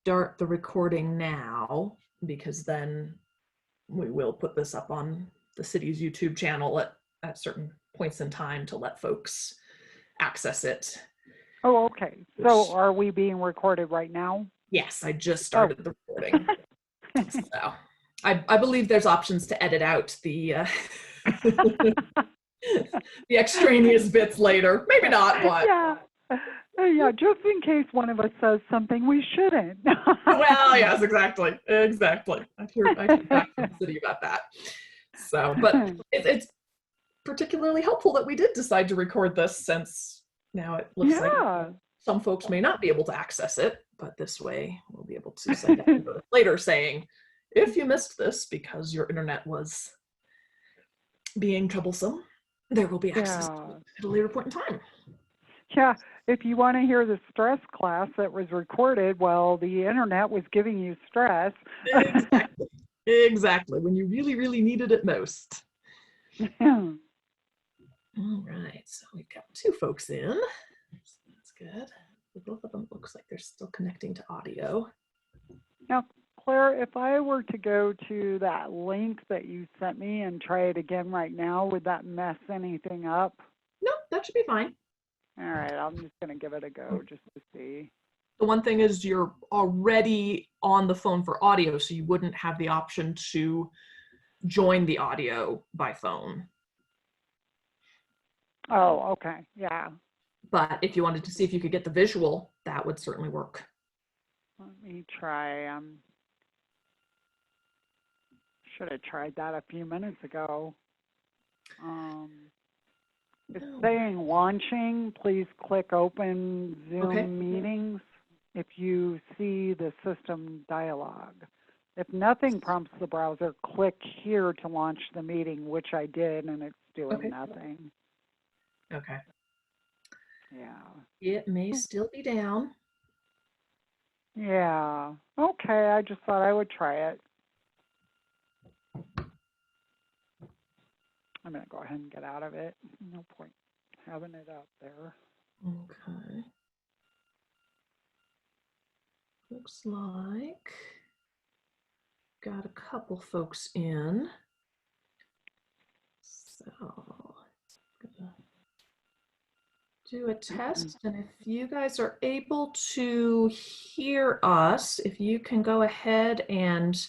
start the recording now, because then we will put this up on the city's YouTube channel at certain points in time to let folks access it. Oh, okay. So are we being recorded right now? Yes, I just started the recording. So I believe there's options to edit out the the extraneous bits later. Maybe not, but yeah, just in case one of us says something we shouldn't. Well, yes, exactly. I hear back from the city about that. So, but it's particularly helpful that we did decide to record this, since now it looks like some folks may not be able to access it, but this way we'll be able to send out a notice later saying, if you missed this because your internet was being troublesome, there will be access to it at a later point in time. Yeah, if you want to hear the stress class that was recorded while the internet was giving you stress. Exactly, when you really, really needed it most. All right, so we've got 2 folks in. So that's good. Both of them looks like they're still connecting to audio. Now, Claire, if I were to go to that link that you sent me and try it again right now, would that mess anything up? No, that should be fine. All right, I'm just going to give it a go just to see. The one thing is you're already on the phone for audio, so you wouldn't have the option to join the audio by phone. Oh, okay, yeah. But if you wanted to see if you could get the visual, that would certainly work. Let me try. Should have tried that a few minutes ago. It's saying launching. Please click open Zoom meetings if you see the system dialog. If nothing prompts the browser, click here to launch the meeting, which I did, and it's doing nothing. Okay. Yeah. It may still be down. Yeah. Okay, I just thought I would try it. I'm going to go ahead and get out of it. No point having it out there. Okay. Looks like got a couple folks in. So gonna do a test, and if you guys are able to hear us, if you can go ahead and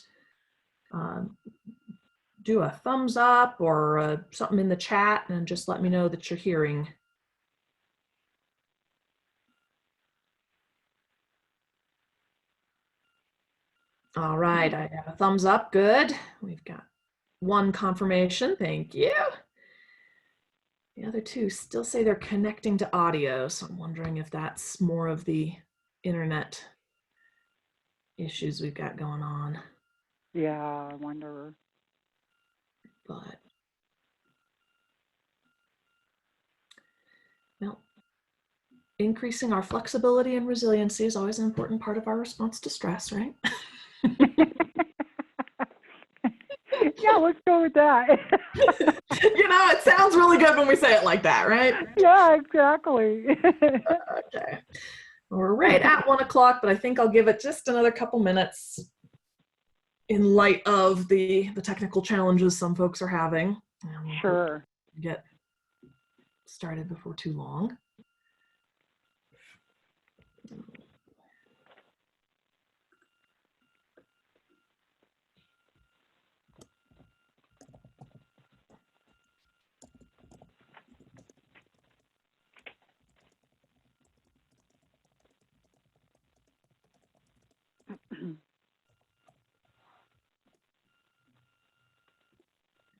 do a thumbs up or something in the chat and just let me know that you're hearing. All right, I have a thumbs up, good. We've got 1 confirmation, thank you. The other 2 still say they're connecting to audio, so I'm wondering if that's more of the internet issues we've got going on. Yeah, I wonder. But, well, increasing our flexibility and resiliency is always an important part of our response to stress, right? Yeah, let's go with that. You know, it sounds really good when we say it like that, right? Yeah, exactly. Okay. We're right at 1 o'clock, but I think I'll give it just another couple minutes in light of the technical challenges some folks are having. Sure. Get started before too long.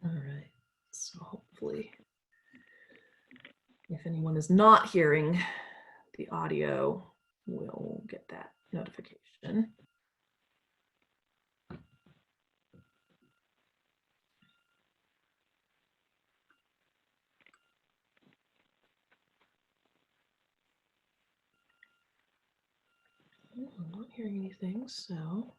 All right, so hopefully, if anyone is not hearing the audio, we'll get that notification. I'm not hearing anything, so.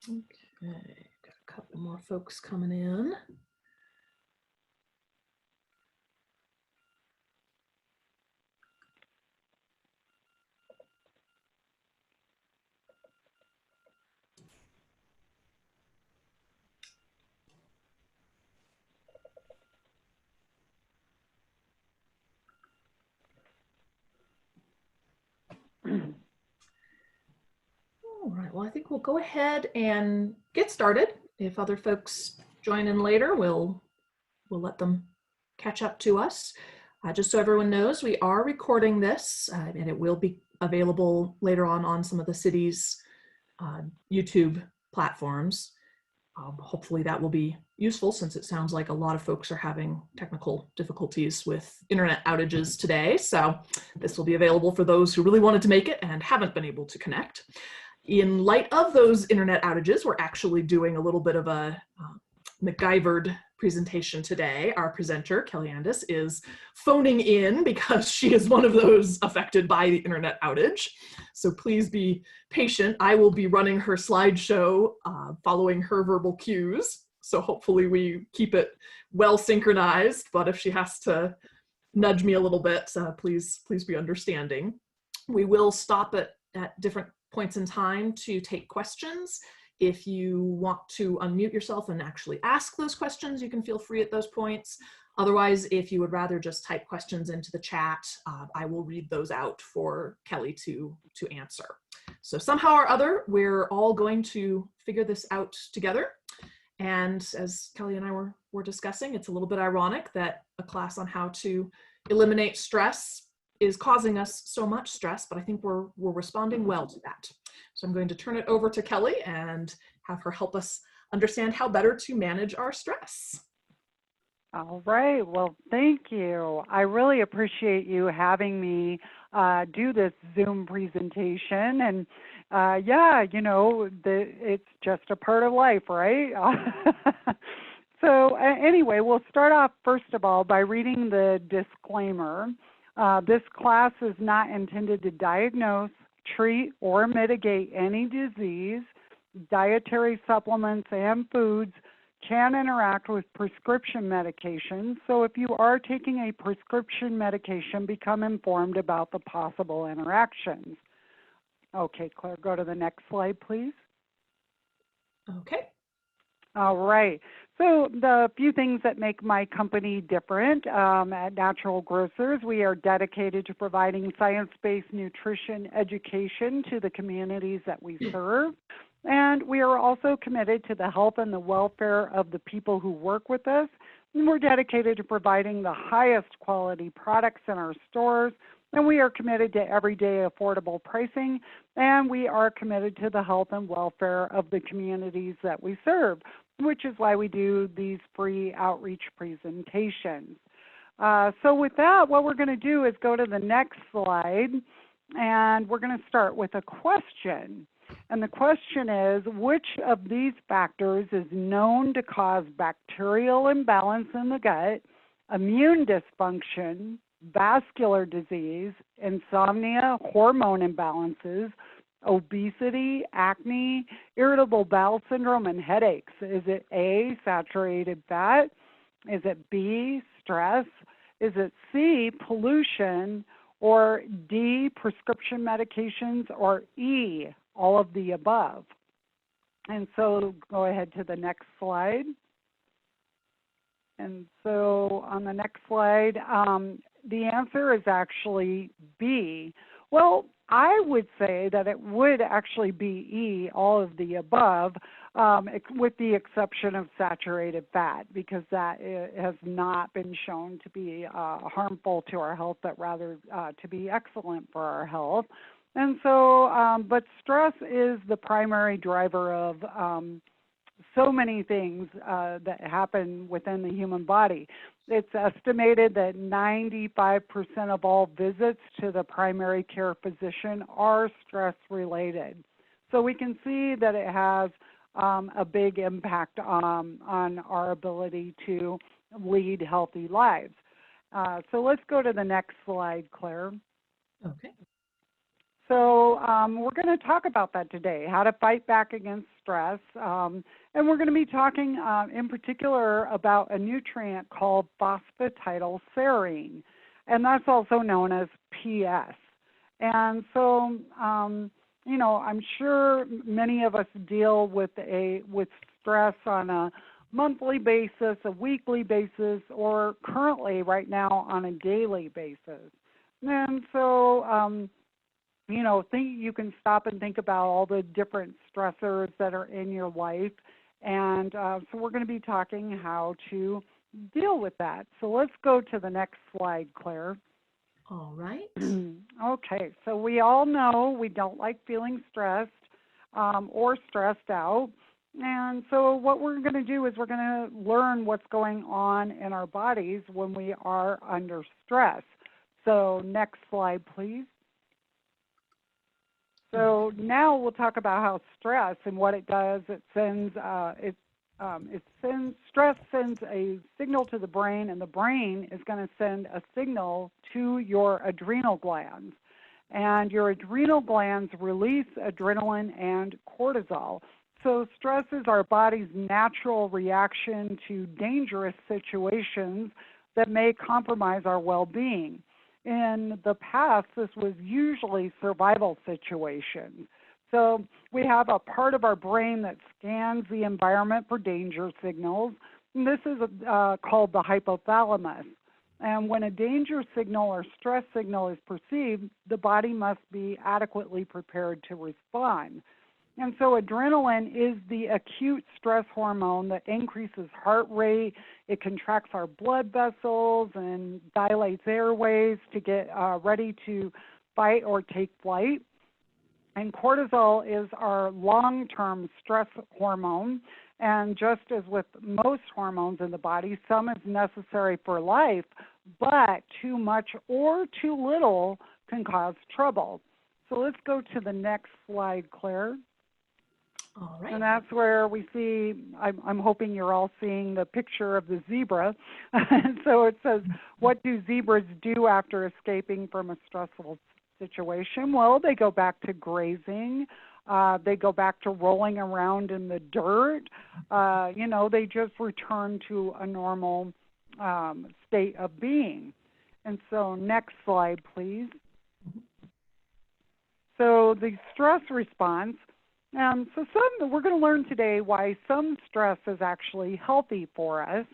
Okay, got a couple more folks coming in. All right, well, I think we'll go ahead and get started. If other folks join in later, we'll let them catch up to us. Just so everyone knows, we are recording this and it will be available later on some of the city's YouTube platforms. Hopefully that will be useful, since it sounds like a lot of folks are having technical difficulties with internet outages today. So this will be available for those who really wanted to make it and haven't been able to connect. In light of those internet outages, we're actually doing a little bit of a MacGyvered presentation today. Our presenter, Kelly Andis, is phoning in because she is one of those affected by the internet outage. So please be patient. I will be running her slideshow following her verbal cues. So hopefully we keep it well synchronized, but if she has to nudge me a little bit, please be understanding. We will stop at different points in time to take questions. If you want to unmute yourself and actually ask those questions, you can feel free at those points. Otherwise, if you would rather just type questions into the chat, I will read those out for Kelly to answer. So somehow or other, we're all going to figure this out together. And as Kelly and I were discussing, it's a little bit ironic that a class on how to eliminate stress is causing us so much stress, but I think we're responding well to that. So I'm going to turn it over to Kelly and have her help us understand how better to manage our stress. All right. Well, thank you. I really appreciate you having me do this Zoom presentation. And yeah, you know, it's just a part of life, right? So anyway, we'll start off first of all by reading the disclaimer. This class is not intended to diagnose, treat, or mitigate any disease. Dietary supplements and foods can interact with prescription medications. So if you are taking a prescription medication, become informed about the possible interactions. Okay, Claire, go to the next slide, please. Okay. All right. So the few things that make my company different at Natural Grocers, we are dedicated to providing science-based nutrition education to the communities that we serve. And we are also committed to the health and the welfare of the people who work with us. And we're dedicated to providing the highest quality products in our stores. And we are committed to everyday affordable pricing. And we are committed to the health and welfare of the communities that we serve, which is why we do these free outreach presentations. So with that, what we're going to do is go to the next slide, and we're going to start with a question. And the question is, which of these factors is known to cause bacterial imbalance in the gut, immune dysfunction, vascular disease, insomnia, hormone imbalances, obesity, acne, irritable bowel syndrome, and headaches? Is it A, saturated fat? Is it B, stress? Is it C, pollution? Or D, prescription medications? Or E, all of the above? And so go ahead to the next slide. And so on the next slide, the answer is actually B. Well, I would say that it would actually be E, all of the above, with the exception of saturated fat, because that has not been shown to be harmful to our health, but rather to be excellent for our health. And so, but stress is the primary driver of so many things that happen within the human body. It's estimated that 95% of all visits to the primary care physician are stress-related. So we can see that it has a big impact on our ability to lead healthy lives. So let's go to the next slide, Claire. Okay. So we're going to talk about that today, how to fight back against stress. And we're going to be talking in particular about a nutrient called phosphatidylserine, and that's also known as PS. And so, you know, I'm sure many of us deal with stress on a monthly basis, a weekly basis, or currently right now on a daily basis. And so, you know, you can stop and think about all the different stressors that are in your life. And so we're going to be talking how to deal with that. So let's go to the next slide, Claire. All right. Okay, so we all know we don't like feeling stressed or stressed out. And so what we're going to do is we're going to learn what's going on in our bodies when we are under stress. So next slide, please. So now we'll talk about how stress and what it does. Stress sends a signal to the brain, and the brain is going to send a signal to your adrenal glands. And your adrenal glands release adrenaline and cortisol. So stress is our body's natural reaction to dangerous situations that may compromise our well-being. In the past, this was usually survival situations. So we have a part of our brain that scans the environment for danger signals, and this is called the hypothalamus. And when a danger signal or stress signal is perceived, the body must be adequately prepared to respond. And so adrenaline is the acute stress hormone that increases heart rate. It contracts our blood vessels and dilates airways to get ready to fight or take flight. And cortisol is our long-term stress hormone. And just as with most hormones in the body, some is necessary for life, but too much or too little can cause trouble. So let's go to the next slide, Claire. All right. And that's where we see, I'm hoping you're all seeing the picture of the zebra. So it says, what do zebras do after escaping from a stressful situation? Well, they go back to grazing. They go back to rolling around in the dirt. You know, they just return to a normal state of being. And so next slide, please. So the stress response. We're going to learn today why some stress is actually healthy for us,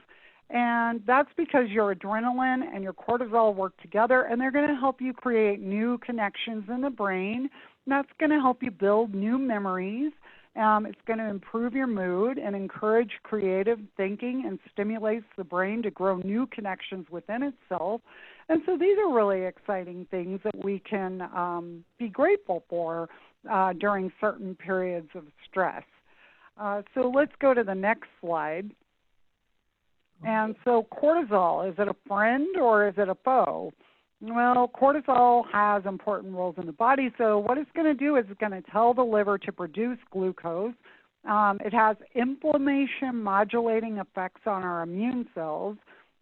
and that's because your adrenaline and your cortisol work together, and they're going to help you create new connections in the brain, and that's going to help you build new memories. It's going to improve your mood and encourage creative thinking and stimulates the brain to grow new connections within itself. And so these are really exciting things that we can be grateful for during certain periods of stress. So let's go to the next slide. And so cortisol, is it a friend or is it a foe? Well, cortisol has important roles in the body. So what it's going to do is it's going to tell the liver to produce glucose. It has inflammation modulating effects on our immune cells.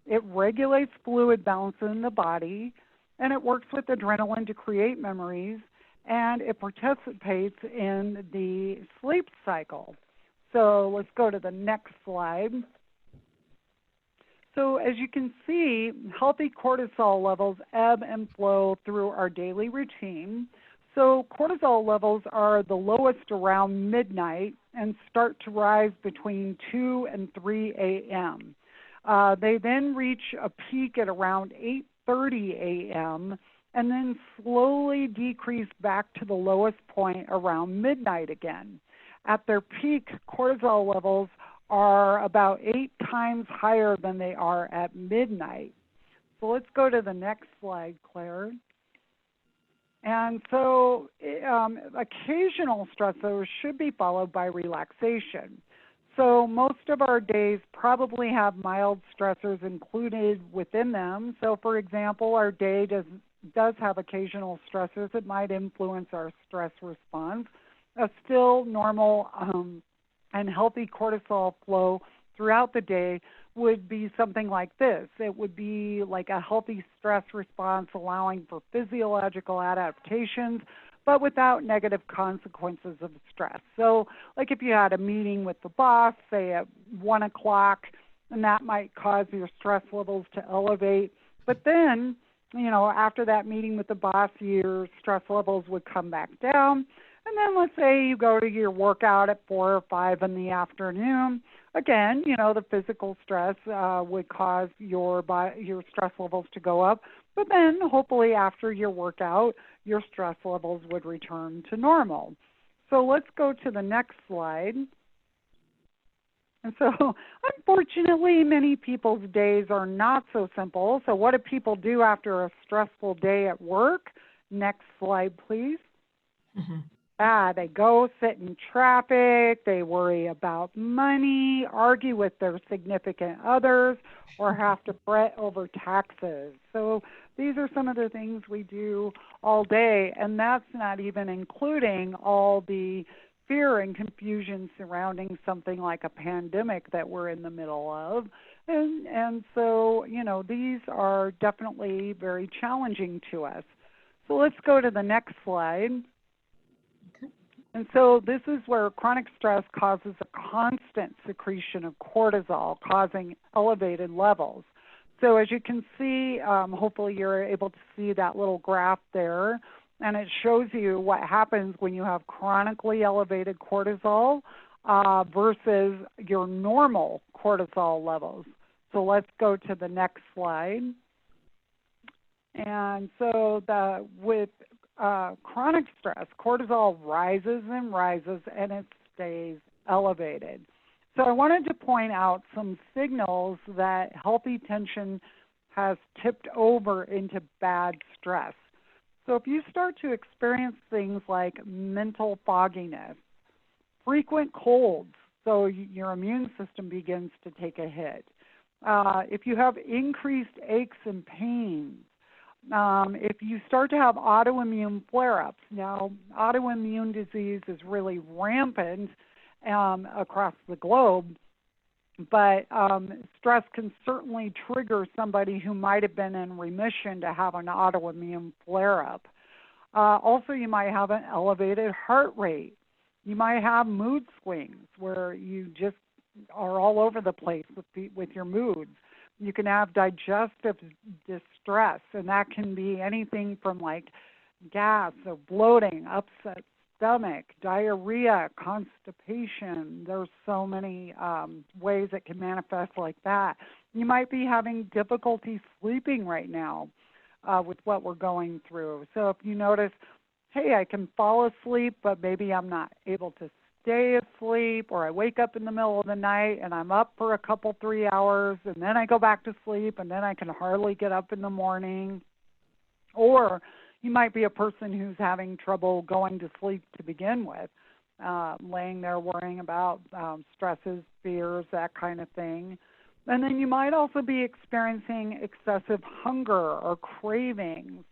It regulates fluid balance in the body, and it works with adrenaline to create memories, and it participates in the sleep cycle. So let's go to the next slide. So as you can see, healthy cortisol levels ebb and flow through our daily routine. So cortisol levels are the lowest around midnight and start to rise between 2 and 3 a.m. They then reach a peak at around 8:30 a.m. and then slowly decrease back to the lowest point around midnight again. At their peak, cortisol levels are about 8 times higher than they are at midnight. So let's go to the next slide, Claire. And so occasional stressors should be followed by relaxation. So most of our days probably have mild stressors included within them. So for example, our day does have occasional stressors that might influence our stress response. A still normal and healthy cortisol flow throughout the day would be something like this. It would be like a healthy stress response allowing for physiological adaptations, but without negative consequences of stress. So like if you had a meeting with the boss, say at 1 o'clock, and that might cause your stress levels to elevate, but then, after that meeting with the boss, your stress levels would come back down. And then let's say you go to your workout at 4 or 5 in the afternoon. Again, the physical stress would cause your stress levels to go up. But then hopefully after your workout, your stress levels would return to normal. So let's go to the next slide. And so unfortunately, many people's days are not so simple. So what do people do after a stressful day at work? Next slide, please. Mm-hmm. They go sit in traffic, they worry about money, argue with their significant others, or have to fret over taxes. So these are some of the things we do all day, and that's not even including all the fear and confusion surrounding something like a pandemic that we're in the middle of. And so, these are definitely very challenging to us. So let's go to the next slide. And so this is where chronic stress causes a constant secretion of cortisol, causing elevated levels. So as you can see, hopefully you're able to see that little graph there, and it shows you what happens when you have chronically elevated cortisol versus your normal cortisol levels. So let's go to the next slide. And so with chronic stress, cortisol rises and rises, and it stays elevated. So I wanted to point out some signals that healthy tension has tipped over into bad stress. So if you start to experience things like mental fogginess, frequent colds, so your immune system begins to take a hit, if you have increased aches and pains, if you start to have autoimmune flare-ups. Now, autoimmune disease is really rampant across the globe, but stress can certainly trigger somebody who might have been in remission to have an autoimmune flare-up. Also, you might have an elevated heart rate. You might have mood swings where you just are all over the place with your moods. You can have digestive distress, and that can be anything from like gas or bloating, upset stomach, diarrhea, constipation. There's so many ways it can manifest like that. You might be having difficulty sleeping right now with what we're going through. So if you notice, hey, I can fall asleep, but maybe I'm not able to stay asleep, or I wake up in the middle of the night and I'm up for a couple, 3 hours, and then I go back to sleep, and then I can hardly get up in the morning. Or you might be a person who's having trouble going to sleep to begin with, laying there worrying about stresses, fears, that kind of thing. And then you might also be experiencing excessive hunger or cravings.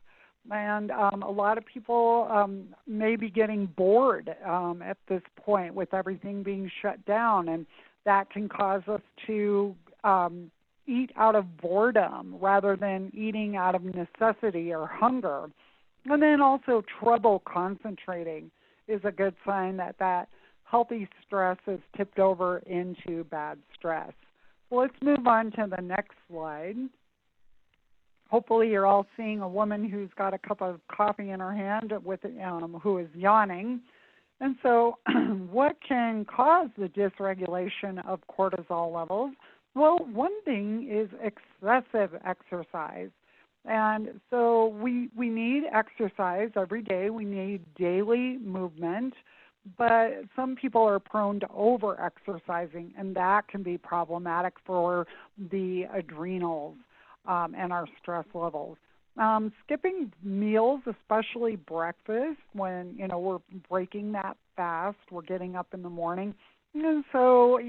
And a lot of people may be getting bored at this point with everything being shut down, and that can cause us to eat out of boredom rather than eating out of necessity or hunger. And then also trouble concentrating is a good sign that healthy stress is tipped over into bad stress. Well, let's move on to the next slide. Hopefully you're all seeing a woman who's got a cup of coffee in her hand with who is yawning. And so what can cause the dysregulation of cortisol levels? Well, one thing is excessive exercise. And so we need exercise every day. We need daily movement. But some people are prone to over-exercising, and that can be problematic for the adrenals and our stress levels. Skipping meals, especially breakfast, when we're breaking that fast, we're getting up in the morning, and so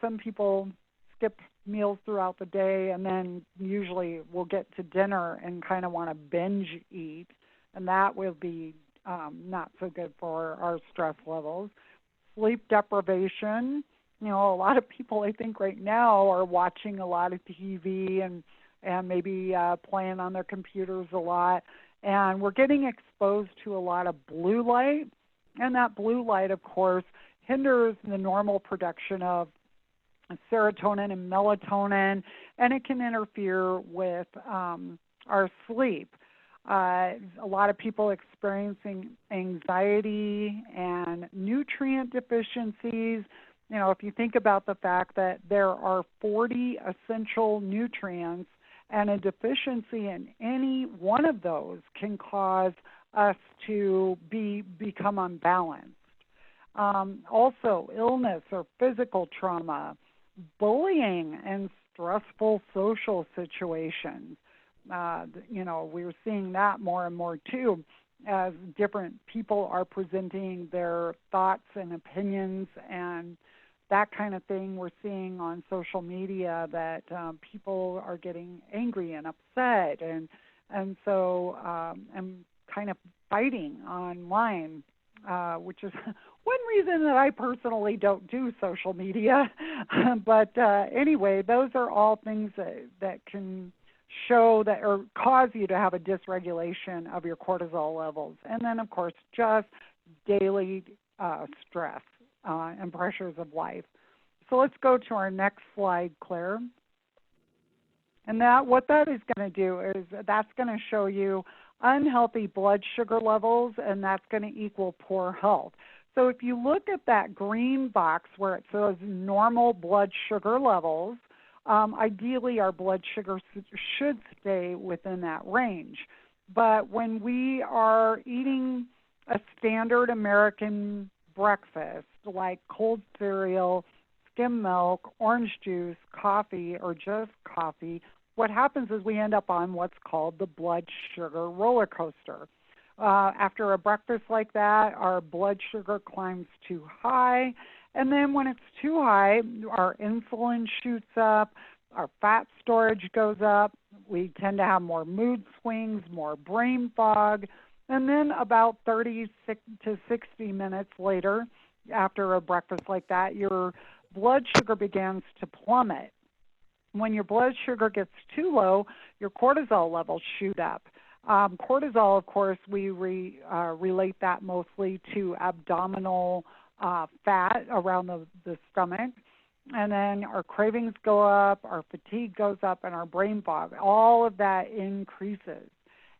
some people skip meals throughout the day, and then usually we'll get to dinner and kind of want to binge eat, and that will be not so good for our stress levels. Sleep deprivation. A lot of people, I think, right now are watching a lot of TV and maybe playing on their computers a lot. And we're getting exposed to a lot of blue light, and that blue light, of course, hinders the normal production of serotonin and melatonin, and it can interfere with our sleep. A lot of people experiencing anxiety and nutrient deficiencies. You know, if you think about the fact that there are 40 essential nutrients, and a deficiency in any one of those can cause us to become unbalanced. Also, illness or physical trauma, bullying, and stressful social situations. You know, we're seeing that more and more too, as different people are presenting their thoughts and opinions and that kind of thing. We're seeing on social media that people are getting angry and upset, and so I'm kind of fighting online, which is one reason that I personally don't do social media. But anyway, those are all things that can show that or cause you to have a dysregulation of your cortisol levels. And then, of course, just daily stress and pressures of life. So let's go to our next slide, Claire. And what that is going to do is that's going to show you unhealthy blood sugar levels, and that's going to equal poor health. So if you look at that green box where it says normal blood sugar levels, ideally our blood sugar should stay within that range. But when we are eating a standard American breakfast, like cold cereal, skim milk, orange juice, coffee, or just coffee, what happens is we end up on what's called the blood sugar roller coaster. After a breakfast like that, our blood sugar climbs too high, and then when it's too high, our insulin shoots up, our fat storage goes up, we tend to have more mood swings, more brain fog, and then about 30 to 60 minutes later, after a breakfast like that, your blood sugar begins to plummet. When your blood sugar gets too low, your cortisol levels shoot up. Cortisol, of course, we relate that mostly to abdominal fat around the stomach. And then our cravings go up, our fatigue goes up, and our brain fog. All of that increases.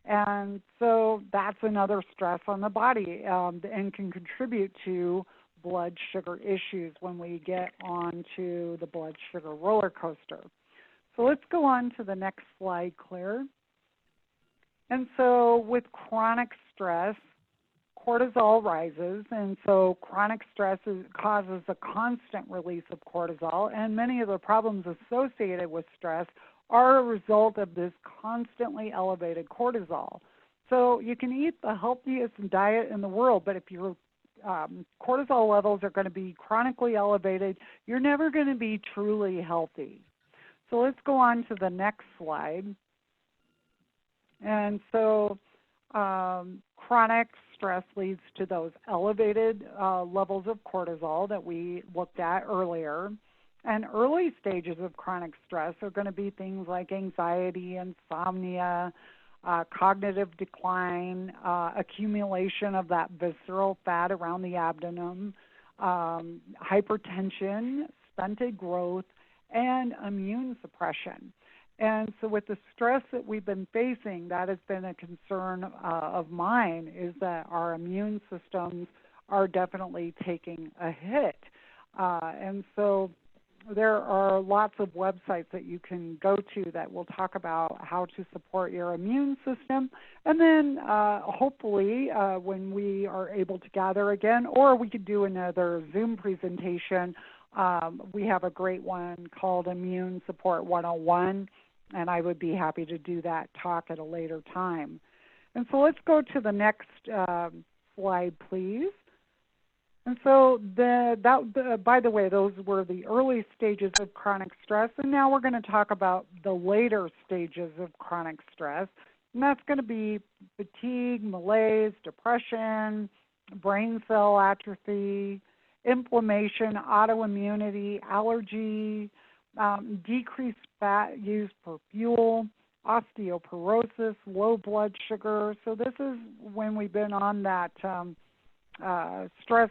And so that's another stress on the body and can contribute to blood sugar issues when we get onto the blood sugar roller coaster. So let's go on to the next slide, Claire. And so with chronic stress, cortisol rises, and so chronic stress causes a constant release of cortisol, and many of the problems associated with stress are a result of this constantly elevated cortisol. So you can eat the healthiest diet in the world, but if your cortisol levels are going to be chronically elevated, you're never going to be truly healthy. So let's go on to the next slide. And so chronic stress leads to those elevated levels of cortisol that we looked at earlier. And early stages of chronic stress are going to be things like anxiety, insomnia, cognitive decline, accumulation of that visceral fat around the abdomen, hypertension, stunted growth, and immune suppression. And so with the stress that we've been facing, that has been a concern of mine, is that our immune systems are definitely taking a hit. And so there are lots of websites that you can go to that will talk about how to support your immune system. And then hopefully when we are able to gather again, or we could do another Zoom presentation, we have a great one called Immune Support 101, and I would be happy to do that talk at a later time. And so let's go to the next slide, please. And so, by the way, those were the early stages of chronic stress, and now we're going to talk about the later stages of chronic stress, and that's going to be fatigue, malaise, depression, brain cell atrophy, inflammation, autoimmunity, allergy, decreased fat use for fuel, osteoporosis, low blood sugar. So this is when we've been on that stress,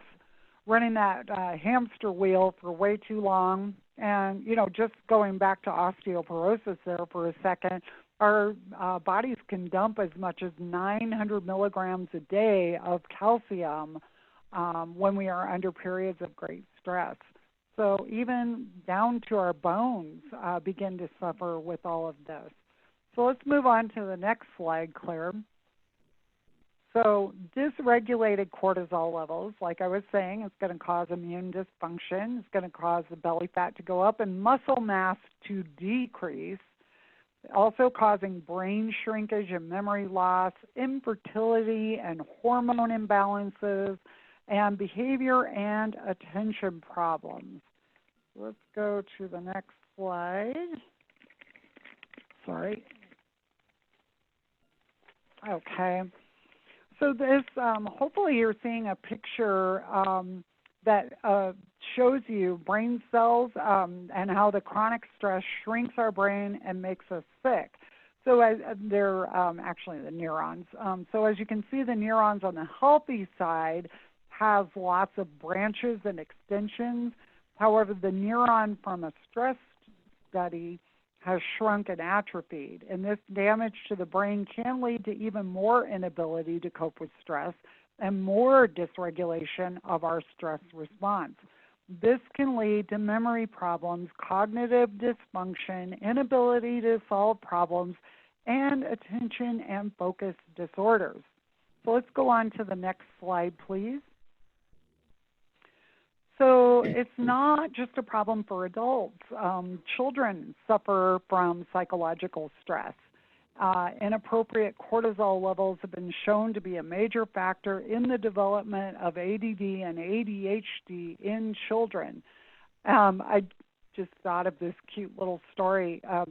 running that hamster wheel for way too long. And, you know, just going back to osteoporosis there for a second, our bodies can dump as much as 900 milligrams a day of calcium when we are under periods of great stress. So even down to our bones begin to suffer with all of this. So let's move on to the next slide, Claire. So dysregulated cortisol levels, like I was saying, it's going to cause immune dysfunction. It's going to cause the belly fat to go up and muscle mass to decrease, also causing brain shrinkage and memory loss, infertility and hormone imbalances, and behavior and attention problems. Let's go to the next slide. Sorry. Okay. So this, hopefully you're seeing a picture that shows you brain cells and how the chronic stress shrinks our brain and makes us sick. So they're actually the neurons. So as you can see, the neurons on the healthy side have lots of branches and extensions. However, the neuron from a stress study has shrunk and atrophied, and this damage to the brain can lead to even more inability to cope with stress and more dysregulation of our stress response. This can lead to memory problems, cognitive dysfunction, inability to solve problems, and attention and focus disorders. So let's go on to the next slide, please. So it's not just a problem for adults. Children suffer from psychological stress. Inappropriate cortisol levels have been shown to be a major factor in the development of ADD and ADHD in children. I just thought of this cute little story. A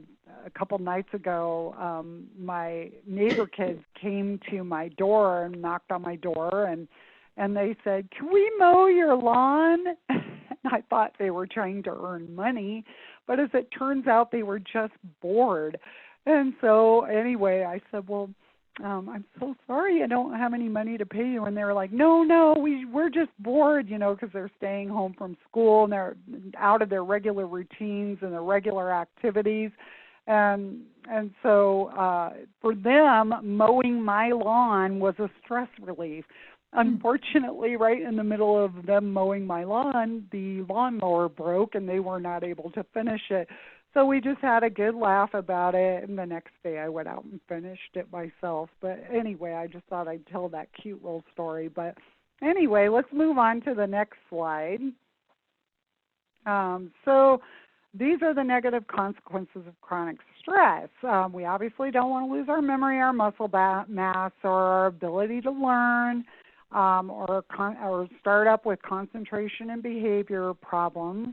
couple nights ago, my neighbor kids came to my door and knocked on my door, and they said, "Can we mow your lawn?" And I thought they were trying to earn money, but as it turns out, they were just bored. And so anyway, I said, "Well, I'm so sorry I don't have any money to pay you." And they were like, no, we're just bored, you know, because they're staying home from school and they're out of their regular routines and their regular activities. And so for them, mowing my lawn was a stress relief. Unfortunately, right in the middle of them mowing my lawn, the lawnmower broke and they were not able to finish it. So we just had a good laugh about it, and the next day I went out and finished it myself. But anyway, I just thought I'd tell that cute little story. But anyway, let's move on to the next slide. So these are the negative consequences of chronic stress. We obviously don't want to lose our memory, our muscle mass, or our ability to learn. Or start up with concentration and behavior problems.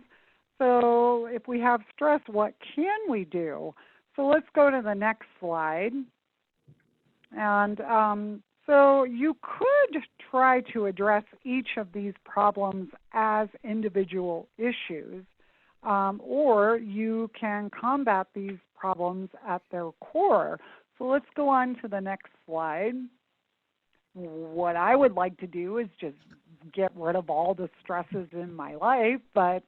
So if we have stress, what can we do? So let's go to the next slide. And so you could try to address each of these problems as individual issues, or you can combat these problems at their core. So let's go on to the next slide. What I would like to do is just get rid of all the stresses in my life, but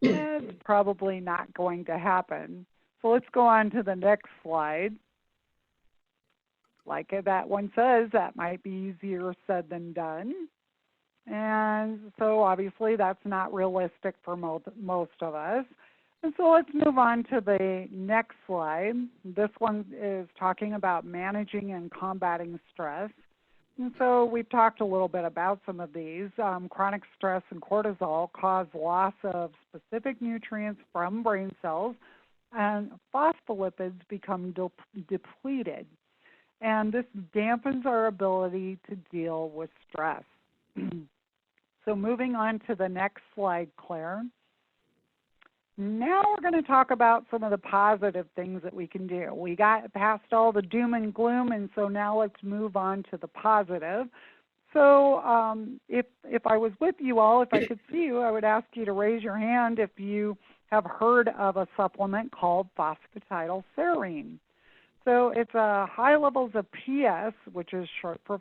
it's probably not going to happen. So let's go on to the next slide. Like that one says, that might be easier said than done. And so obviously that's not realistic for most of us. And so let's move on to the next slide. This one is talking about managing and combating stress. And so we've talked a little bit about some of these. Chronic stress and cortisol cause loss of specific nutrients from brain cells, and phospholipids become depleted. And this dampens our ability to deal with stress. So moving on to the next slide, Claire. Now we're going to talk about some of the positive things that we can do. We got past all the doom and gloom, and so now let's move on to the positive. So if I was with you all, if I could see you, I would ask you to raise your hand if you have heard of a supplement called phosphatidylserine. So it's high levels of PS, which is short for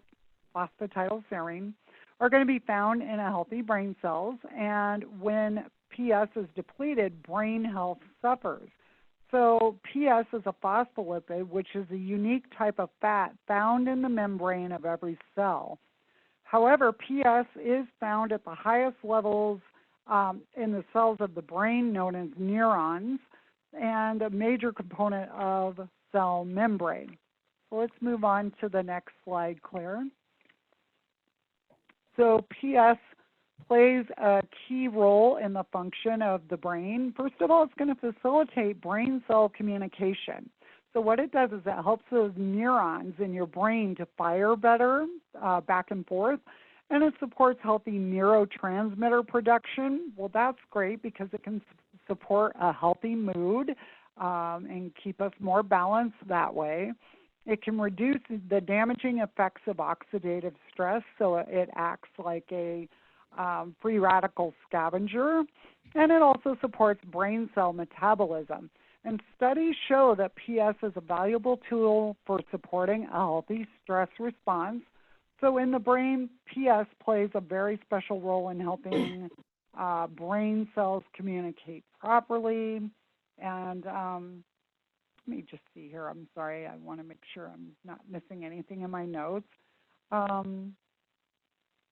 phosphatidylserine, are going to be found in a healthy brain cells. And when PS is depleted, brain health suffers. So PS is a phospholipid, which is a unique type of fat found in the membrane of every cell. However, PS is found at the highest levels in the cells of the brain, known as neurons, and a major component of cell membrane. So let's move on to the next slide, Claire. So PS plays a key role in the function of the brain. First of all, it's going to facilitate brain cell communication. So what it does is it helps those neurons in your brain to fire better back and forth, and it supports healthy neurotransmitter production. Well, that's great because it can support a healthy mood and keep us more balanced that way. It can reduce the damaging effects of oxidative stress, so it acts like a free radical scavenger, and it also supports brain cell metabolism. And studies show that PS is a valuable tool for supporting a healthy stress response. So in the brain, PS plays a very special role in helping brain cells communicate properly. And let me just see here. I'm sorry. I want to make sure I'm not missing anything in my notes.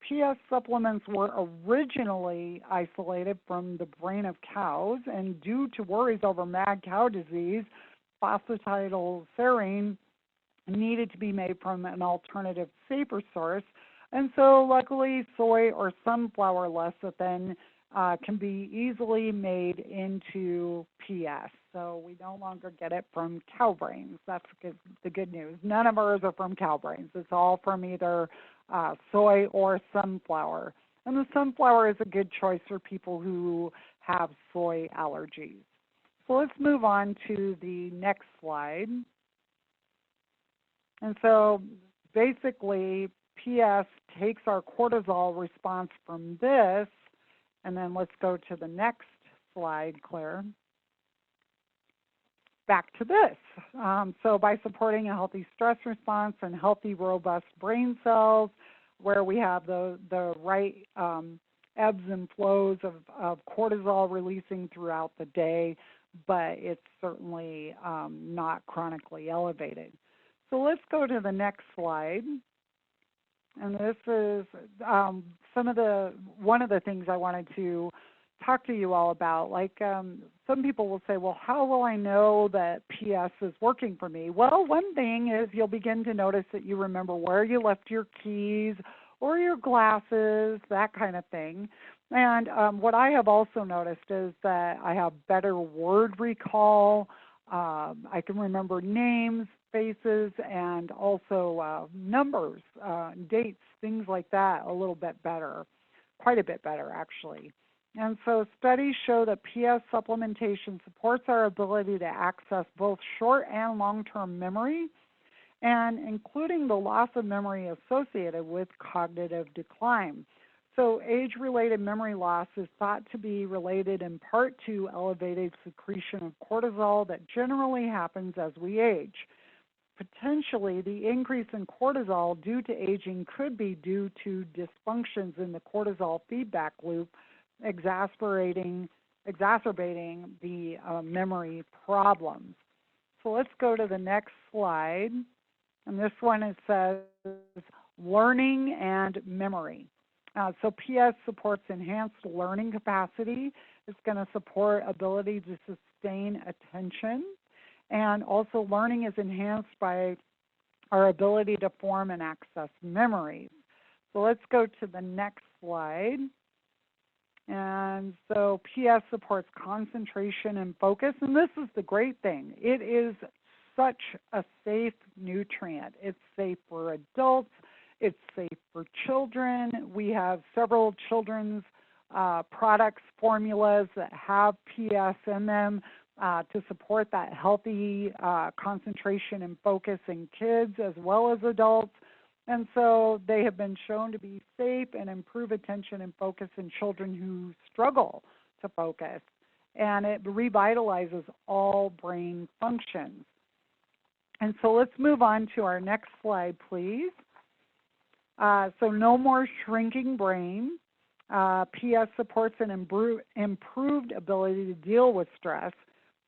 PS supplements were originally isolated from the brain of cows, and due to worries over mad cow disease, phosphatidylserine needed to be made from an alternative, safer source. And so luckily, soy or sunflower lecithin can be easily made into PS. So we no longer get it from cow brains. That's the good news. None of ours are from cow brains. It's all from either soy or sunflower. And the sunflower is a good choice for people who have soy allergies. So let's move on to the next slide. And so basically, PS takes our cortisol response from this, and then let's go to the next slide, Claire. Back to this. So by supporting a healthy stress response and healthy, robust brain cells, where we have the right ebbs and flows of cortisol releasing throughout the day, but it's certainly not chronically elevated. So let's go to the next slide. And this is one of the things I wanted to talk to you all about. Like some people will say, well, how will I know that PS is working for me? Well, one thing is you'll begin to notice that you remember where you left your keys or your glasses, that kind of thing. And what I have also noticed is that I have better word recall. I can remember names, faces, and also numbers, dates, things like that a little bit better, quite a bit better actually. And so studies show that PS supplementation supports our ability to access both short and long-term memory, and including the loss of memory associated with cognitive decline. So age-related memory loss is thought to be related in part to elevated secretion of cortisol that generally happens as we age. Potentially, the increase in cortisol due to aging could be due to dysfunctions in the cortisol feedback loop, exacerbating the memory problems. So let's go to the next slide. And this one, it says learning and memory. So PS supports enhanced learning capacity. It's going to support ability to sustain attention. And also learning is enhanced by our ability to form and access memories. So let's go to the next slide. And so PS supports concentration and focus. And this is the great thing. It is such a safe nutrient. It's safe for adults. It's safe for children. We have several children's products, formulas that have PS in them to support that healthy concentration and focus in kids as well as adults. And so they have been shown to be safe and improve attention and focus in children who struggle to focus. And it revitalizes all brain functions. And so let's move on to our next slide, please. So no more shrinking brain. PS supports an improved ability to deal with stress.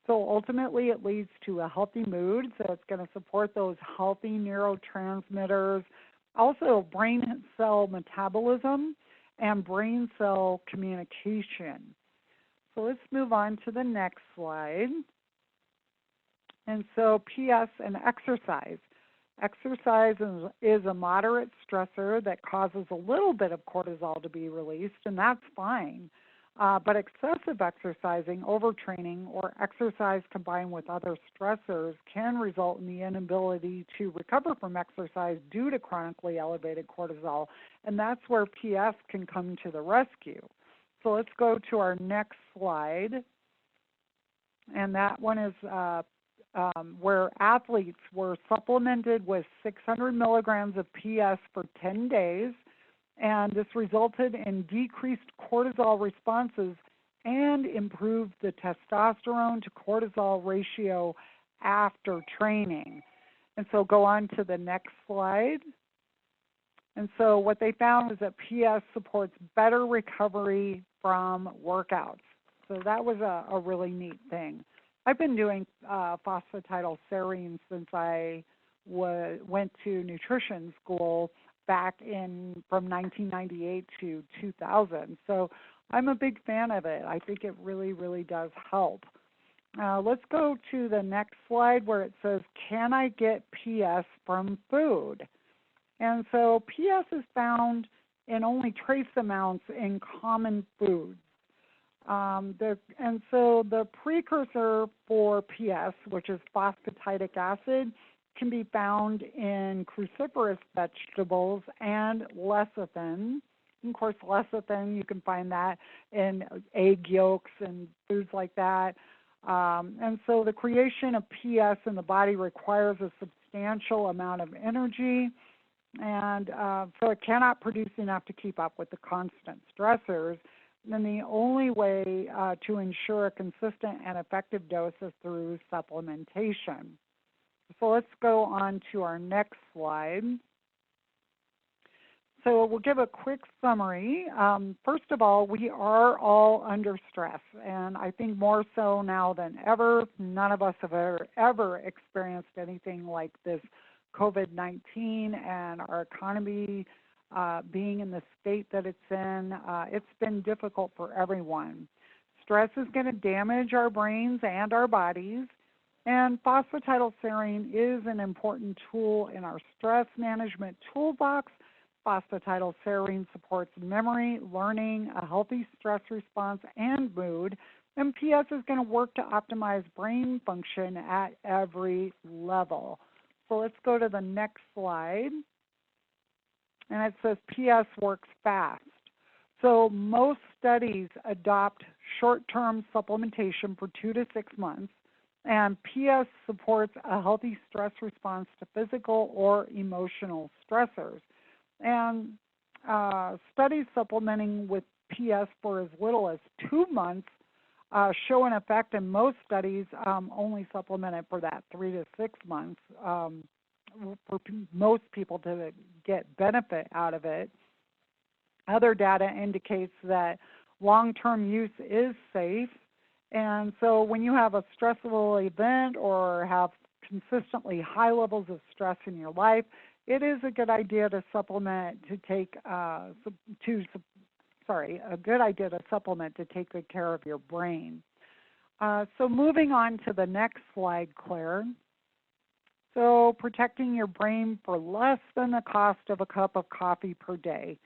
So ultimately it leads to a healthy mood. So it's going to support those healthy neurotransmitters, also brain cell metabolism and brain cell communication. So let's move on to the next slide. And so PS and exercise. Exercise is a moderate stressor that causes a little bit of cortisol to be released, and that's fine. But excessive exercising, overtraining, or exercise combined with other stressors can result in the inability to recover from exercise due to chronically elevated cortisol, and that's where PS can come to the rescue. So let's go to our next slide, and that one is where athletes were supplemented with 600 milligrams of PS for 10 days, and this resulted in decreased cortisol responses and improved the testosterone to cortisol ratio after training. And so go on to the next slide. And so what they found was that PS supports better recovery from workouts. So that was a really neat thing. I've been doing phosphatidylserine since I went to nutrition school back from 1998 to 2000. So I'm a big fan of it. I think it really, really does help. Let's go to the next slide where it says, can I get PS from food? And so PS is found in only trace amounts in common foods. And so the precursor for PS, which is phosphatidic acid, can be found in cruciferous vegetables and lecithin. Of course, lecithin, you can find that in egg yolks and foods like that. And so the creation of PS in the body requires a substantial amount of energy, and so it cannot produce enough to keep up with the constant stressors. And the only way to ensure a consistent and effective dose is through supplementation. So let's go on to our next slide. So we'll give a quick summary. First of all, we are all under stress, and I think more so now than ever. None of us have ever experienced anything like this COVID-19 and our economy being in the state that it's in. It's been difficult for everyone. Stress is going to damage our brains and our bodies, and phosphatidylserine is an important tool in our stress management toolbox. Phosphatidylserine supports memory, learning, a healthy stress response, and mood. And PS is going to work to optimize brain function at every level. So let's go to the next slide. And it says PS works fast. So most studies adopt short-term supplementation for 2 to 6 months, and PS supports a healthy stress response to physical or emotional stressors. And studies supplementing with PS for as little as 2 months show an effect, and most studies only supplement it for that 3 to 6 months for most people to get benefit out of it. Other data indicates that long-term use is safe, and so when you have a stressful event or have consistently high levels of stress in your life, it is a good idea to supplement to take a good idea to supplement to take good care of your brain. So moving on to the next slide, Claire. So protecting your brain for less than the cost of a cup of coffee per day.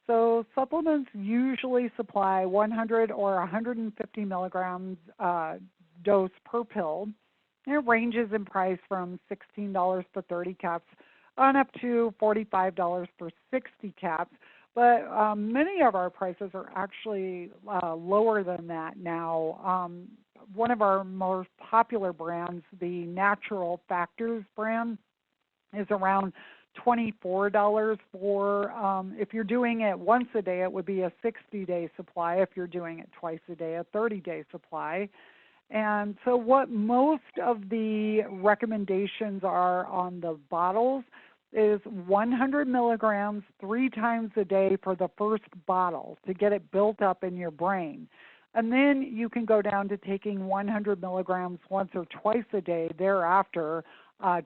So supplements usually supply 100 or 150 milligrams dose per pill. It ranges in price from $16 for 30 caps on up to $45 for 60 caps. But many of our prices are actually lower than that now. One of our most popular brands, the Natural Factors brand, is around $24 for, if you're doing it once a day, it would be a 60-day supply. If you're doing it twice a day, a 30-day supply. And so what most of the recommendations are on the bottles is 100 milligrams 3 times a day for the first bottle to get it built up in your brain. And then you can go down to taking 100 milligrams once or twice a day thereafter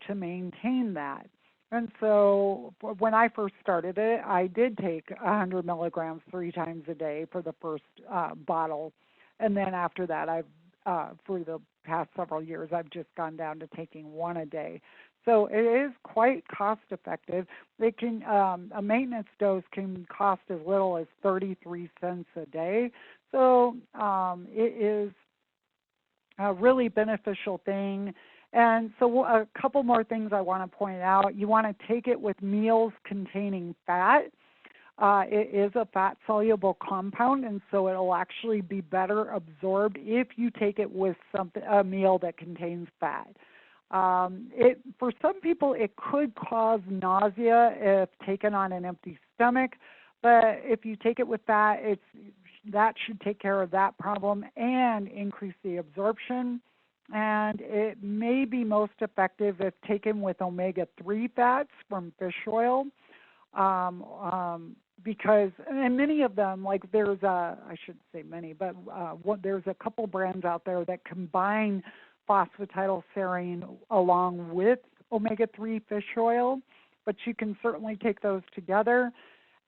to maintain that. And so when I first started it, I did take 100 milligrams 3 times a day for the first bottle. And then after that, for the past several years, I've just gone down to taking 1 a day. So it is quite cost effective. It can a maintenance dose can cost as little as 33 cents a day. So it is a really beneficial thing. And so a couple more things I want to point out. You want to take it with meals containing fat. It is a fat-soluble compound, and so it will actually be better absorbed if you take it with a meal that contains fat. For some people, it could cause nausea if taken on an empty stomach, but if you take it with fat, that should take care of that problem and increase the absorption. And it may be most effective if taken with omega-3 fats from fish oil. Because, and many of them, like I shouldn't say many, but there's a couple brands out there that combine phosphatidylserine along with omega-3 fish oil, but you can certainly take those together.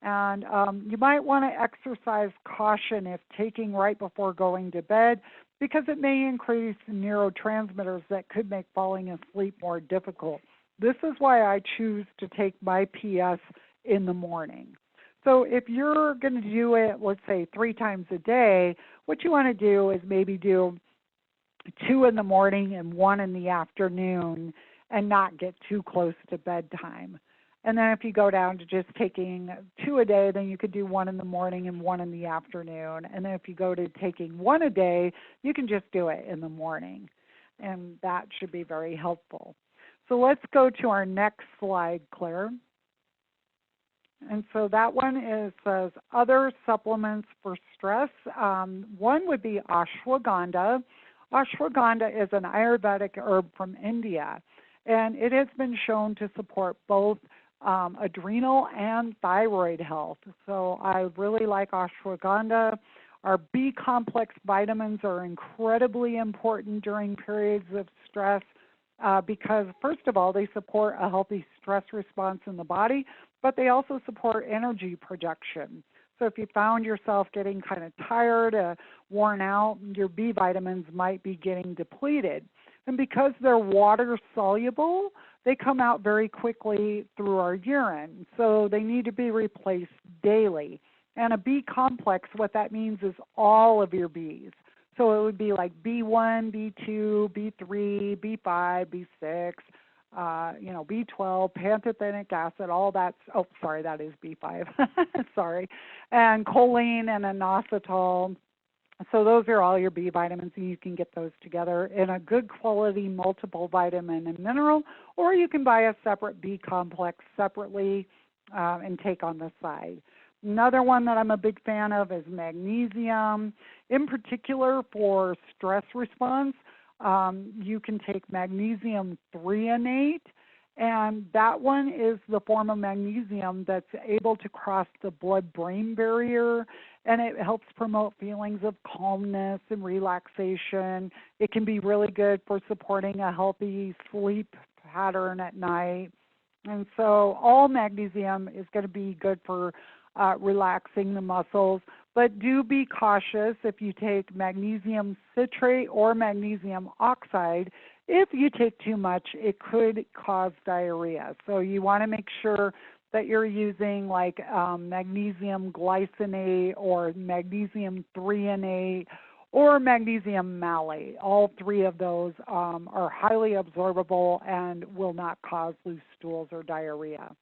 And you might want to exercise caution if taking right before going to bed, because it may increase neurotransmitters that could make falling asleep more difficult. This is why I choose to take my PS in the morning. So if you're going to do it, let's say 3 times a day, what you want to do is maybe do 2 in the morning and 1 in the afternoon and not get too close to bedtime. And then if you go down to just taking 2 a day, then you could do 1 in the morning and 1 in the afternoon. And then if you go to taking 1 a day, you can just do it in the morning. And that should be very helpful. So let's go to our next slide, Claire. And so that one says other supplements for stress. One would be ashwagandha. Ashwagandha is an Ayurvedic herb from India, and it has been shown to support both adrenal and thyroid health. So I really like ashwagandha. Our B complex vitamins are incredibly important during periods of stress because, first of all, they support a healthy stress response in the body, but they also support energy production. So if you found yourself getting kind of tired, worn out, your B vitamins might be getting depleted. And because they're water soluble, they come out very quickly through our urine. So they need to be replaced daily. And a B complex, what that means is all of your Bs. So it would be like B1, B2, B3, B5, B6, B12, pantothenic acid, all that's, oh, sorry, that is B5, sorry, and choline and inositol. So those are all your B vitamins, and you can get those together in a good quality multiple vitamin and mineral, or you can buy a separate B complex separately and take on the side. Another one that I'm a big fan of is magnesium, in particular for stress response. You can take magnesium threonate, and that one is the form of magnesium that's able to cross the blood-brain barrier, and it helps promote feelings of calmness and relaxation. It can be really good for supporting a healthy sleep pattern at night. And so all magnesium is going to be good for relaxing the muscles, but do be cautious if you take magnesium citrate or magnesium oxide. If you take too much, it could cause diarrhea. So you want to make sure that you're using like magnesium glycinate or magnesium threonate or magnesium malate. All 3 of those are highly absorbable and will not cause loose stools or diarrhea.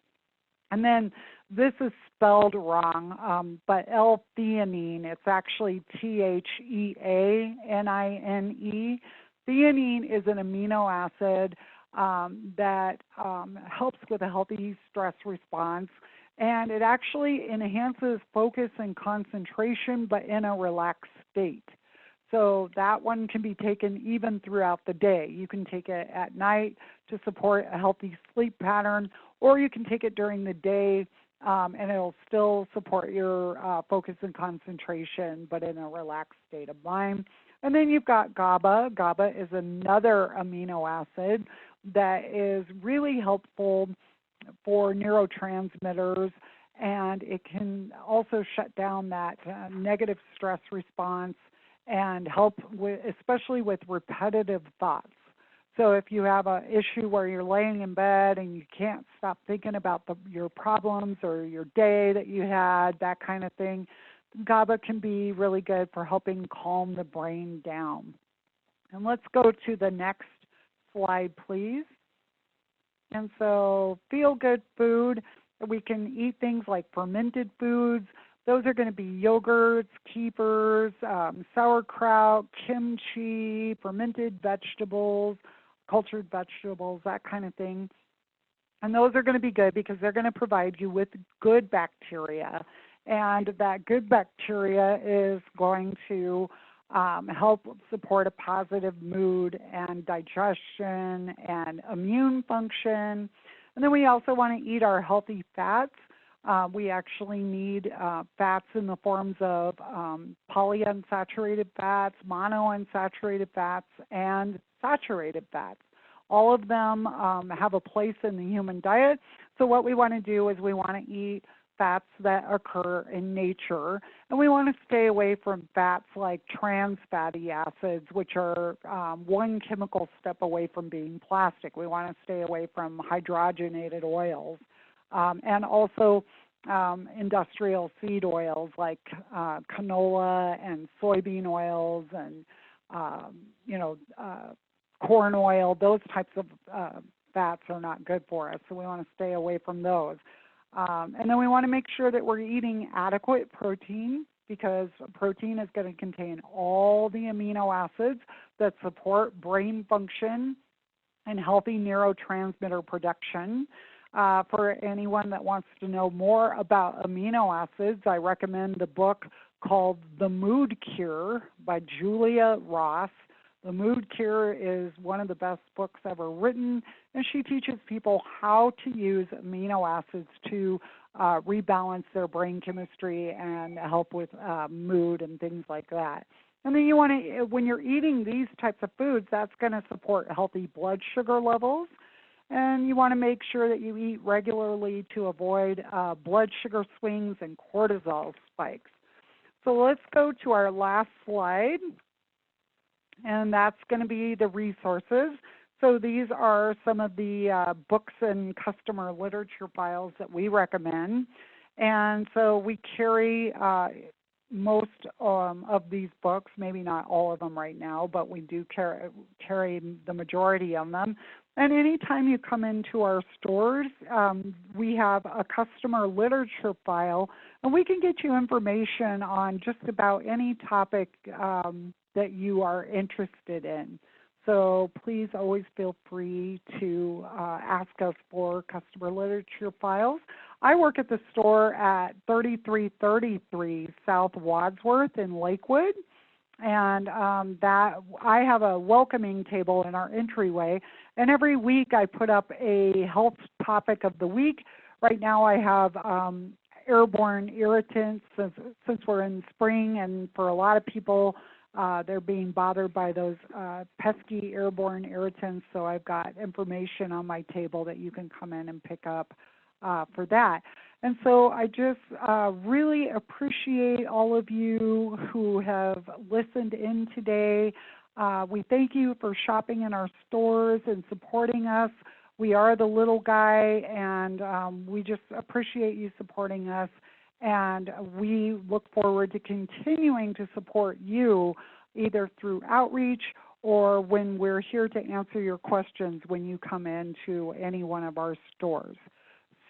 And then this is spelled wrong, but L-theanine, it's actually Theanine. Theanine is an amino acid that helps with a healthy stress response, and it actually enhances focus and concentration, but in a relaxed state. So that one can be taken even throughout the day. You can take it at night to support a healthy sleep pattern, or you can take it during the day, and it'll still support your focus and concentration, but in a relaxed state of mind. And then you've got GABA. GABA is another amino acid that is really helpful for neurotransmitters, and it can also shut down that negative stress response and help with, especially with repetitive thoughts. So if you have an issue where you're laying in bed and you can't stop thinking about your problems or your day that you had, that kind of thing, GABA can be really good for helping calm the brain down. And let's go to the next slide, please. And so feel-good food, we can eat things like fermented foods. Those are going to be yogurts, kefirs, sauerkraut, kimchi, fermented vegetables, cultured vegetables, that kind of thing. And those are going to be good because they're going to provide you with good bacteria. And that good bacteria is going to help support a positive mood and digestion and immune function. And then we also want to eat our healthy fats. We actually need fats in the forms of polyunsaturated fats, monounsaturated fats, and saturated fats. All of them have a place in the human diet. So what we want to do is we want to eat fats that occur in nature, and we want to stay away from fats like trans fatty acids, which are one chemical step away from being plastic. We want to stay away from hydrogenated oils, and also industrial seed oils like canola and soybean oils and corn oil. Those types of fats are not good for us, so we want to stay away from those. And then we want to make sure that we're eating adequate protein, because protein is going to contain all the amino acids that support brain function and healthy neurotransmitter production. For anyone that wants to know more about amino acids, I recommend the book called The Mood Cure by Julia Ross. The Mood Cure is one of the best books ever written, and she teaches people how to use amino acids to rebalance their brain chemistry and help with mood and things like that. And then you want to, when you're eating these types of foods, that's going to support healthy blood sugar levels. And you want to make sure that you eat regularly to avoid blood sugar swings and cortisol spikes. So let's go to our last slide, and that's going to be the resources. So these are some of the books and customer literature files that we recommend. And so we carry most of these books, maybe not all of them right now, but we do carry the majority of them. And anytime you come into our stores, we have a customer literature file, and we can get you information on just about any topic that you are interested in. So please always feel free to ask us for customer literature files. I work at the store at 3333 South Wadsworth in Lakewood, and that I have a welcoming table in our entryway, and every week I put up a health topic of the week. Right now I have airborne irritants since we're in spring, and for a lot of people they're being bothered by those pesky airborne irritants, so I've got information on my table that you can come in and pick up for that. And so I just really appreciate all of you who have listened in today. We thank you for shopping in our stores and supporting us. We are the little guy, and we just appreciate you supporting us. And we look forward to continuing to support you either through outreach or when we're here to answer your questions when you come into any one of our stores.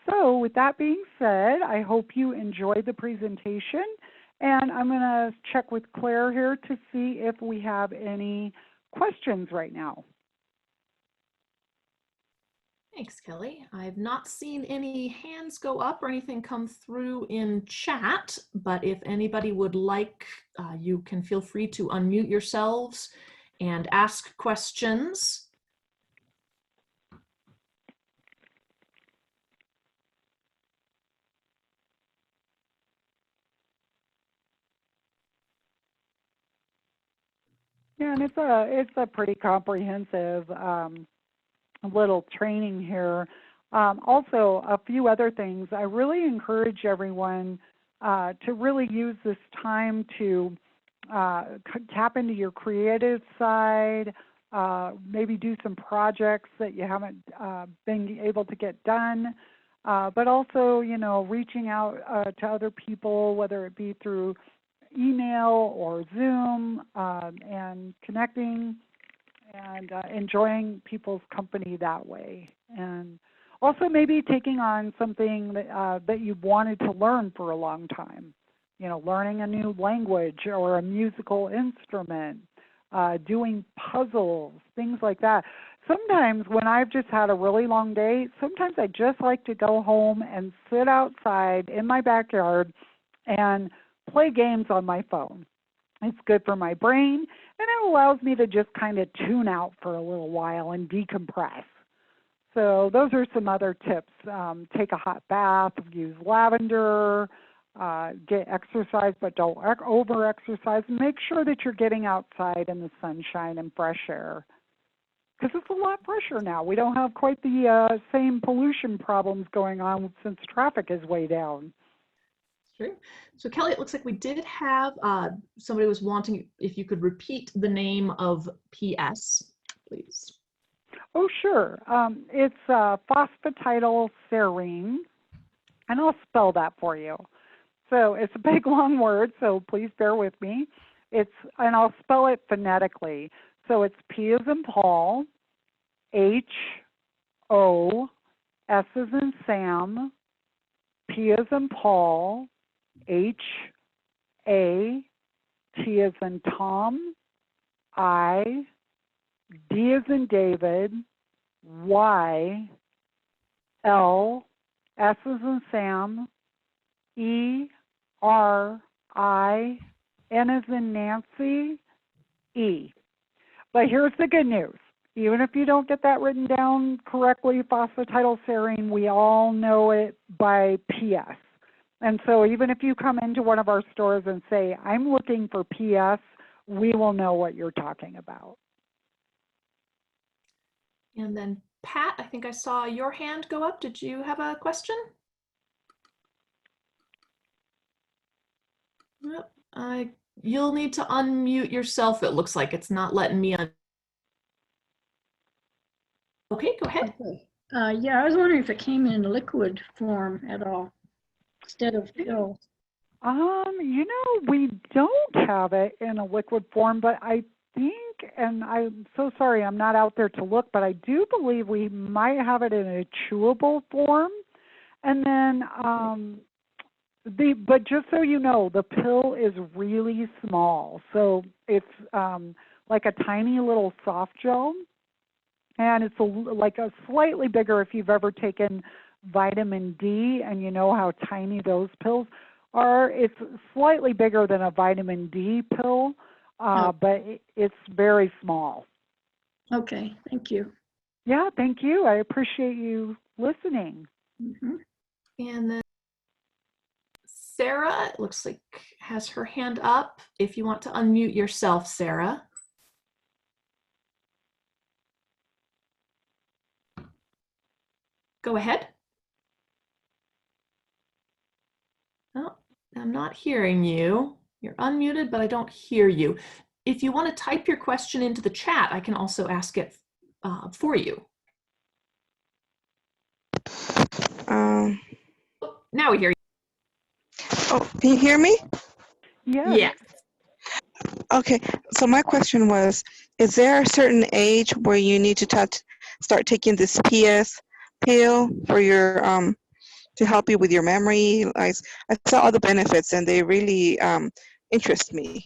So with that being said, I hope you enjoyed the presentation, and I'm going to check with Claire here to see if we have any questions right now. Thanks, Kelly. I've not seen any hands go up or anything come through in chat, but if anybody would like, you can feel free to unmute yourselves and ask questions. Yeah, and it's a pretty comprehensive little training here. Also, a few other things. I really encourage everyone to really use this time to tap into your creative side, maybe do some projects that you haven't been able to get done, but also, you know, reaching out to other people, whether it be through email or Zoom, and connecting and enjoying people's company that way. And also maybe taking on something that you've wanted to learn for a long time. You know, learning a new language or a musical instrument, doing puzzles, things like that. Sometimes when I've just had a really long day, sometimes I just like to go home and sit outside in my backyard and play games on my phone. It's good for my brain, and it allows me to just kind of tune out for a little while and decompress. So those are some other tips. Take a hot bath, use lavender, get exercise, but don't over-exercise. Make sure that you're getting outside in the sunshine and fresh air, because it's a lot fresher now. We don't have quite the same pollution problems going on since traffic is way down. True. So Kelly, it looks like we did have somebody was wanting if you could repeat the name of PS, please. Oh, sure. It's phosphatidylserine, and I'll spell that for you. So it's a big, long word, so please bear with me. And I'll spell it phonetically. So it's P as in Paul, H, O, S as in Sam, P as in Paul, H, A, T as in Tom, I, D as in David, Y, L, S as in Sam, E, R, I, N as in Nancy, E. But here's the good news. Even if you don't get that written down correctly, phosphatidylserine, we all know it by PS. And so even if you come into one of our stores and say, I'm looking for PS, we will know what you're talking about. And then Pat, I think I saw your hand go up. Did you have a question? Yep. You'll need to unmute yourself. It looks like it's not letting me on. Okay, go ahead. Okay. Yeah, I was wondering if it came in liquid form at all instead of pills. You know, we don't have it in a liquid form, but I think, and I'm so sorry I'm not out there to look, but I do believe we might have it in a chewable form. And then, but just so you know, the pill is really small. So it's like a tiny little soft gel. And it's like a slightly bigger if you've ever taken vitamin D, and you know how tiny those pills are. It's slightly bigger than a vitamin D pill, but it's very small. Okay, thank you. Yeah, thank you. I appreciate you listening. Mm-hmm. And then Sarah, it looks like, has her hand up. If you want to unmute yourself, Sarah. Go ahead. Oh, I'm not hearing you. You're unmuted, but I don't hear you. If you want to type your question into the chat, I can also ask it for you. Now we hear you. Oh, can you hear me? Yes. Yeah. Okay, so my question was, is there a certain age where you need to start taking this PS pill for your to help you with your memory? I saw all the benefits and they really interest me.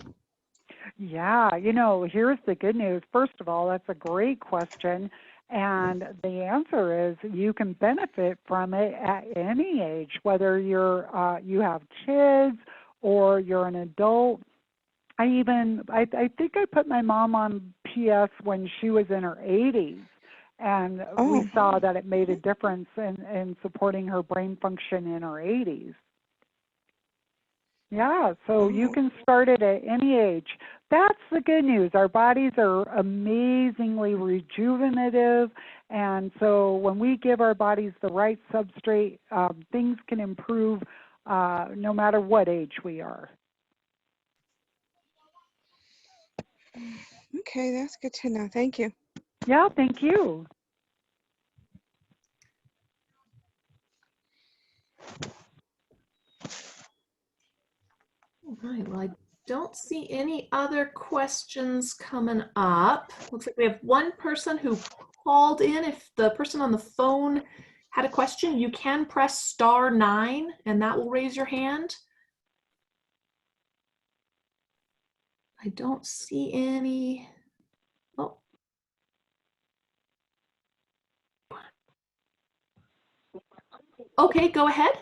Yeah, you know, here's the good news. First of all, that's a great question. And the answer is you can benefit from it at any age, whether you have kids or you're an adult. I think I put my mom on PS when she was in her 80s, and we saw that it made a difference in supporting her brain function in her 80s. Yeah, so you can start it at any age. That's the good news. Our bodies are amazingly rejuvenative, and so when we give our bodies the right substrate, things can improve no matter what age we are. Okay, that's good to know. Thank you. Yeah, thank you. All right, well, I don't see any other questions coming up. Looks like we have one person who called in. If the person on the phone had a question, you can press *9 and that will raise your hand. I don't see any. Oh. Okay, go ahead.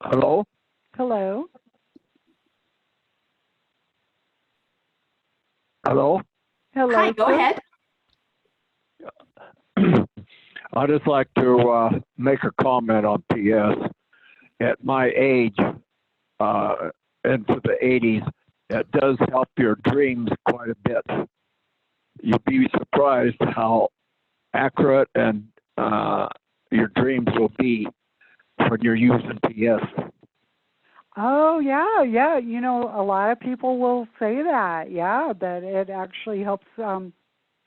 Hello? Hello. Hello? Hello. Hi, go ahead. I'd just like to make a comment on PS. At my age, into the 80s, it does help your dreams quite a bit. You'd be surprised how accurate and your dreams will be when you're using PS. Oh, yeah, yeah. You know, a lot of people will say that, yeah, that it actually helps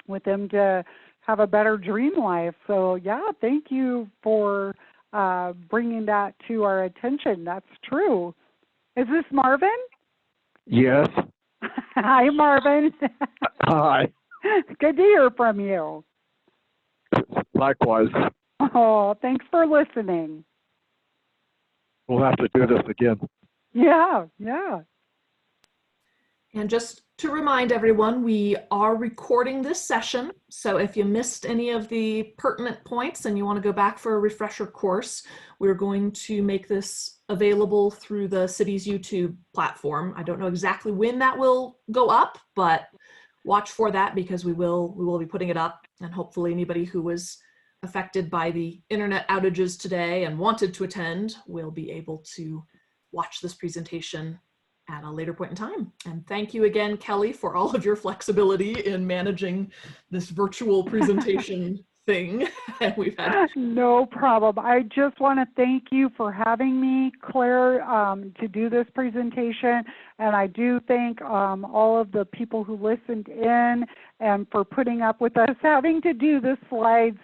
with them to have a better dream life. So, yeah, thank you for bringing that to our attention. That's true. Is this Marvin? Yes. Hi, Marvin. Hi. Good to hear from you. Likewise. Oh, thanks for listening. We'll have to do this again. Yeah, yeah. And just to remind everyone, we are recording this session. So if you missed any of the pertinent points and you want to go back for a refresher course, we're going to make this available through the city's YouTube platform. I don't know exactly when that will go up, but watch for that because we will be putting it up, and hopefully anybody who was affected by the internet outages today and wanted to attend will be able to watch this presentation at a later point in time. And thank you again, Kelly, for all of your flexibility in managing this virtual presentation thing. And we've had no problem. I just want to thank you for having me, Claire, to do this presentation. And I do thank all of the people who listened in and for putting up with us having to do the slides,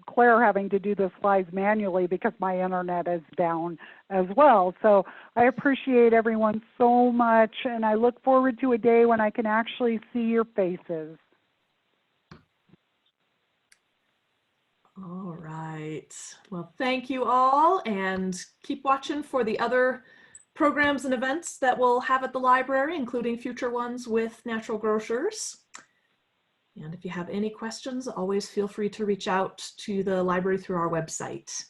Claire having to do the slides manually because my internet is down as well. So I appreciate everyone so much, and I look forward to a day when I can actually see your faces. All right. Well, thank you all, and keep watching for the other programs and events that we'll have at the library, including future ones with Natural Grocers. And if you have any questions, always feel free to reach out to the library through our website.